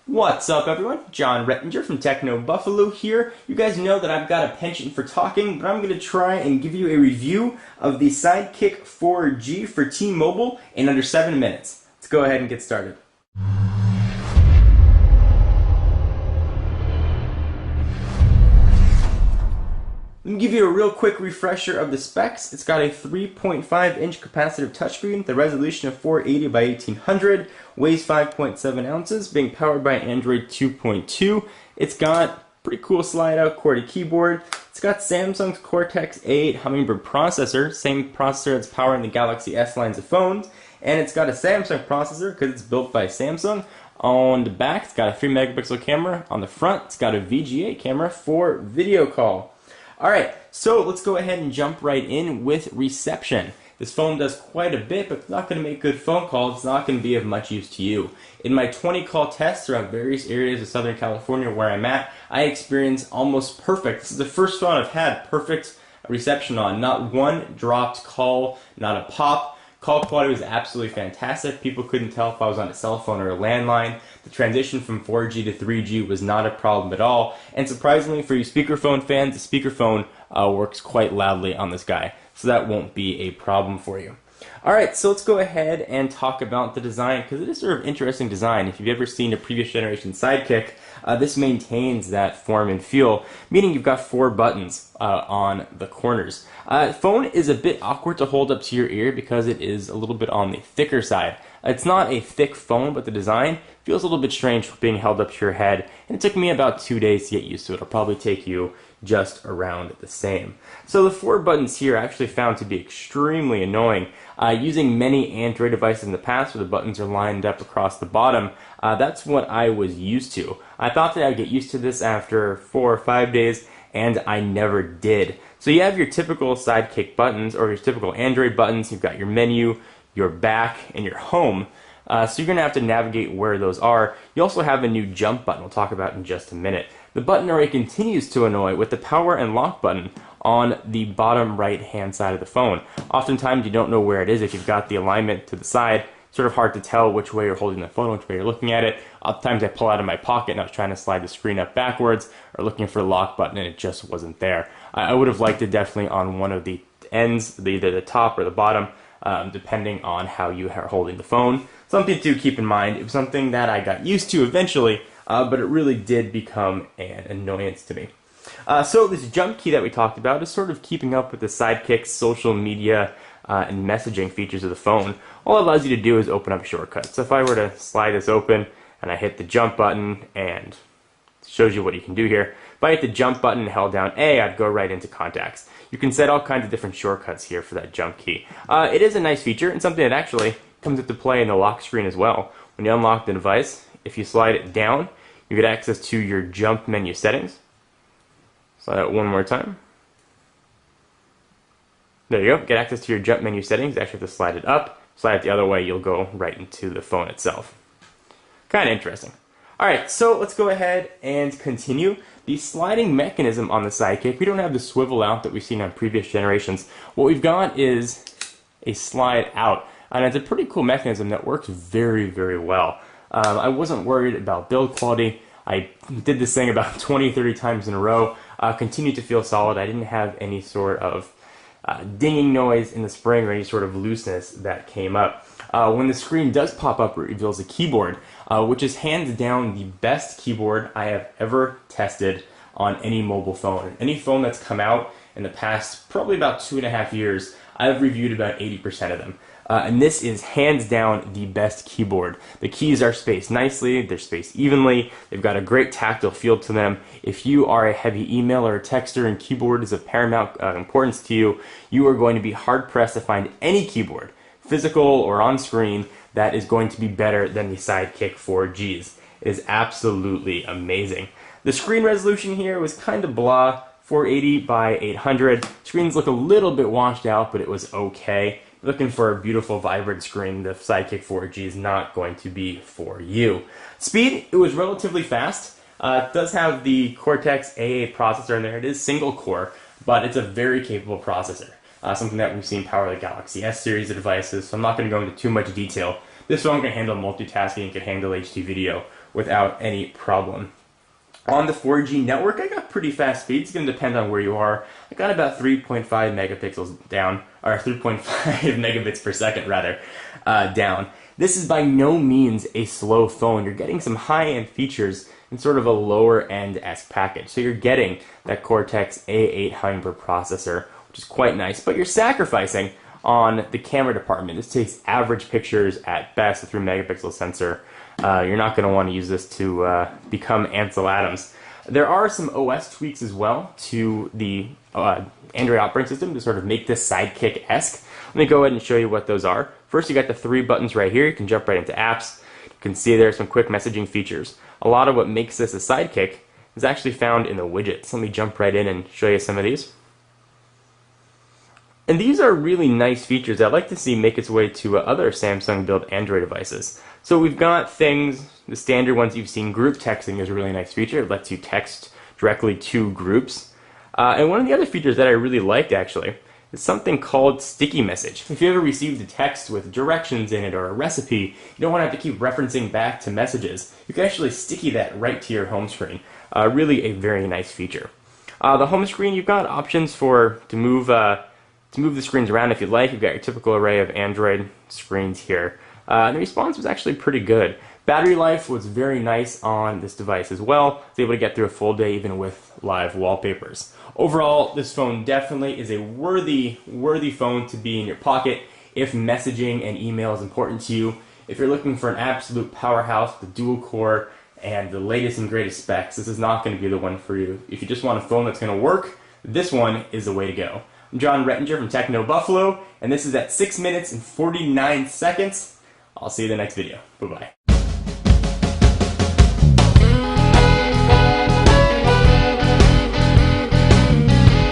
What's up, everyone? John Rettinger from Techno Buffalo here. You guys know that I've got a penchant for talking, but I'm going to try and give you a review of the Sidekick 4G for T-Mobile in under 7 minutes. Let's go ahead and get started. Let me give you a real quick refresher of the specs. It's got a 3.5-inch capacitive touchscreen, the resolution of 480 by 1800, weighs 5.7 ounces, being powered by Android 2.2. It's got pretty cool slide-out QWERTY keyboard. It's got Samsung's Cortex A8 Hummingbird processor, same processor that's powering the Galaxy S lines of phones, and it's got a Samsung processor because it's built by Samsung. On the back, it's got a 3-megapixel camera. On the front, it's got a VGA camera for video call. Alright, so let's go ahead and jump right in with reception. This phone does quite a bit, but it's not going to make good phone calls. It's not going to be of much use to you. In my 20-call tests around various areas of Southern California where I'm at, I experienced almost perfect. This is the first phone I've had perfect reception on. Not one dropped call, not a pop. Call quality was absolutely fantastic. People couldn't tell if I was on a cell phone or a landline. The transition from 4G to 3G was not a problem at all. And surprisingly, for you speakerphone fans, the speakerphone works quite loudly on this guy. So that won't be a problem for you. Alright, so let's go ahead and talk about the design, because it is sort of interesting design. If you've ever seen a previous generation Sidekick, this maintains that form and feel, meaning you've got 4 buttons on the corners. The phone is a bit awkward to hold up to your ear because it is a little bit on the thicker side. It's not a thick phone, but the design feels a little bit strange being held up to your head, and it took me about 2 days to get used to it. It'll probably take you just around the same. So the 4 buttons here I actually found to be extremely annoying. Using many Android devices in the past where the buttons are lined up across the bottom, that's what I was used to. I thought that I would get used to this after 4 or 5 days, and I never did. So you have your typical Sidekick buttons, or your typical Android buttons. You've got your menu, your back, and your home. So you're going to have to navigate where those are. You also have a new jump button we'll talk about in just a minute. The button array continues to annoy with the power and lock button on the bottom right hand side of the phone. Oftentimes you don't know where it is if you've got the alignment to the side. It's sort of hard to tell which way you're holding the phone, which way you're looking at it. Oftentimes I pull out of my pocket and I was trying to slide the screen up backwards or looking for the lock button and it just wasn't there. I would have liked it definitely on one of the ends, either the top or the bottom, depending on how you are holding the phone. Something to keep in mind. It was something that I got used to eventually, but it really did become an annoyance to me. So this jump key that we talked about is sort of keeping up with the Sidekick social media and messaging features of the phone. All it allows you to do is open up shortcuts. So if I were to slide this open and I hit the jump button, and it shows you what you can do here. If I hit the jump button and held down A, I'd go right into contacts. You can set all kinds of different shortcuts here for that jump key. It is a nice feature and something that actually comes into play in the lock screen as well. When you unlock the device, if you slide it down, you get access to your jump menu settings. Slide it one more time. There you go. Get access to your jump menu settings. You actually have to slide it up. Slide it the other way, you'll go right into the phone itself. Kind of interesting. Alright, so let's go ahead and continue. The sliding mechanism on the Sidekick, we don't have the swivel out that we've seen on previous generations. What we've got is a slide out. And it's a pretty cool mechanism that works very, very well. I wasn't worried about build quality. I did this thing about 20, 30 times in a row. Continued to feel solid. I didn't have any sort of dinging noise in the spring or any sort of looseness that came up. When the screen does pop up, it reveals a keyboard, which is hands down the best keyboard I have ever tested on any mobile phone. Any phone that's come out in the past probably about 2.5 years, I've reviewed about 80% of them. And this is hands down the best keyboard. The keys are spaced nicely, they're spaced evenly, they've got a great tactile feel to them. If you are a heavy emailer or texter and keyboard is of paramount importance to you, you are going to be hard pressed to find any keyboard, physical or on screen, that is going to be better than the Sidekick 4Gs. It is absolutely amazing. The screen resolution here was kind of blah, 480 by 800. Screens look a little bit washed out, but it was okay. Looking for a beautiful vibrant screen, the Sidekick 4G is not going to be for you. Speed, it was relatively fast. It does have the Cortex A8 processor in there. It is single core, but it's a very capable processor. Something that we've seen power the Galaxy S series of devices, so I'm not going to go into too much detail. This phone can handle multitasking, can handle HD video, without any problem. On the 4G network, I got pretty fast speeds. It's going to depend on where you are. I got about 3.5 megapixels down, or 3.5 megabits per second rather, down. This is by no means a slow phone. You're getting some high-end features in sort of a lower-end-esque package. So you're getting that Cortex-A8 Hummingbird processor, which is quite nice, but you're sacrificing on the camera department. This takes average pictures at best, a 3 megapixel sensor. You're not going to want to use this to become Ansel Adams. There are some OS tweaks as well to the Android operating system to sort of make this Sidekick-esque. Let me go ahead and show you what those are. First, you got the 3 buttons right here. You can jump right into apps. You can see there's some quick messaging features. A lot of what makes this a Sidekick is actually found in the widgets. Let me jump right in and show you some of these. And these are really nice features I'd like to see make its way to other Samsung-built Android devices. So we've got things, the standard ones you've seen. Group texting is a really nice feature. It lets you text directly to groups. And one of the other features that I really liked, actually, is something called Sticky Message. If you ever received a text with directions in it or a recipe, you don't want to have to keep referencing back to messages. You can actually sticky that right to your home screen. Really a very nice feature. The home screen, you've got options to move the screens around if you'd like. You've got your typical array of Android screens here. And the response was actually pretty good. Battery life was very nice on this device as well. I was able to get through a full day even with live wallpapers. Overall, this phone definitely is a worthy phone to be in your pocket if messaging and email is important to you. If you're looking for an absolute powerhouse with dual core and the latest and greatest specs, this is not going to be the one for you. If you just want a phone that's going to work, this one is the way to go. I'm John Rettinger from Techno Buffalo, and this is at 6 minutes and 49 seconds. I'll see you in the next video. Bye-bye.